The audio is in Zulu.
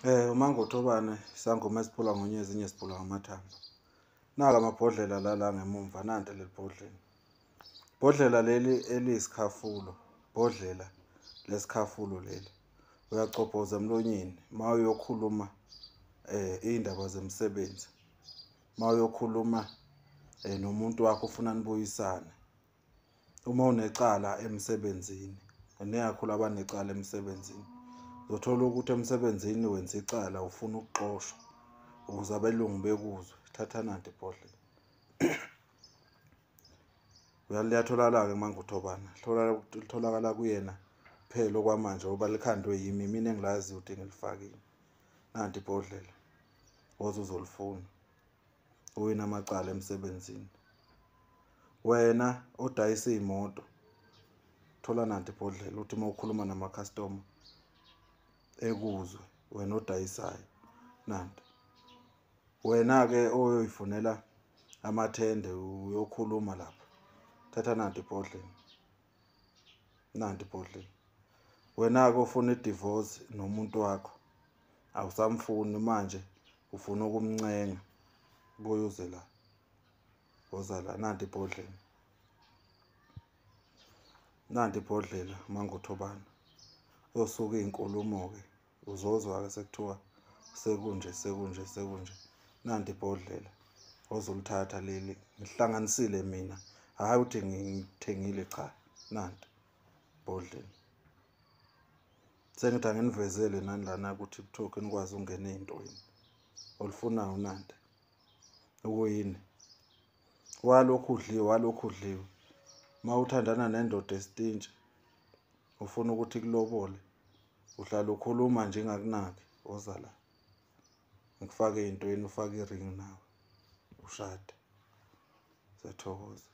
Uma ngothobane isangoma esiphula ngonyezi ezinye siphula ngamathambo. Naka amabhodlela la ngemumva nanti leli bhodlela. Ibhodlela leli eliyisikhafulo, ibhodlela lesikhafulo leli. Uyacobhoza emlonyeni uma uyokhuluma iy'ndaba zemsebenzi. Uma uyokhuluma nomuntu wakho ufuna nibuyisane. Uma unecala emsebenzini, nekakhulu abanecala emsebenzini. Uzothola ukuthi emsebenzini wenza icala ufuna ukuxoshwa ukuze abelungu bekuzwe. Thatha nanti ibhodlela. Liyatholakala-ke mangothobana. Litholakala kuyena phela okwamanje ngoba likhandwe yimi, mina engilaziyo ukuthi ngilifakile. Nanti ibhodlela. Woza uzolifuna. Uwina amacala emsebenzini. Wena odayisa iy'moto, thola nanti ibhodlela uthi uma ukhuluma namakhastoma ekuzwe, wena odayisayo. Nanti. Wena-ke oyoyifunela amathende uyokhuluma lapha. Thatha nanti ibhodlela. Nanti ibhodlela. Wena-ke ofuna i-divorce nomuntu wakho, awusamfuni manje ufuna ukumncenga. Buye uze la. Woza la, nanti ibhodlela. Nanti ibhodlela mangothobana. Uyosuka iy'nkulumo-ke. Uzozwa-ke sekuthiwa sekunje. Nanti ibhodlela. Ozolithatha leli. Ngihlanganisile mina. Hhayi ukuthi ngithengile cha. Nanti ibhodlela. Sengithi anginivezele nani lana ku-TikTok nikwazi ukungena ey'ntweni. Olufunayo nanti. Ukuyini? Walokhu udliwe. Uma uthandana nendoda esitintshi, ufuna ukuthi kulobole, uhlala ukhuluma nje ingakunaki, woza la. Ngikufake ey'ntweni, ufake i-ring nawe. Ushade. Siyathokoza.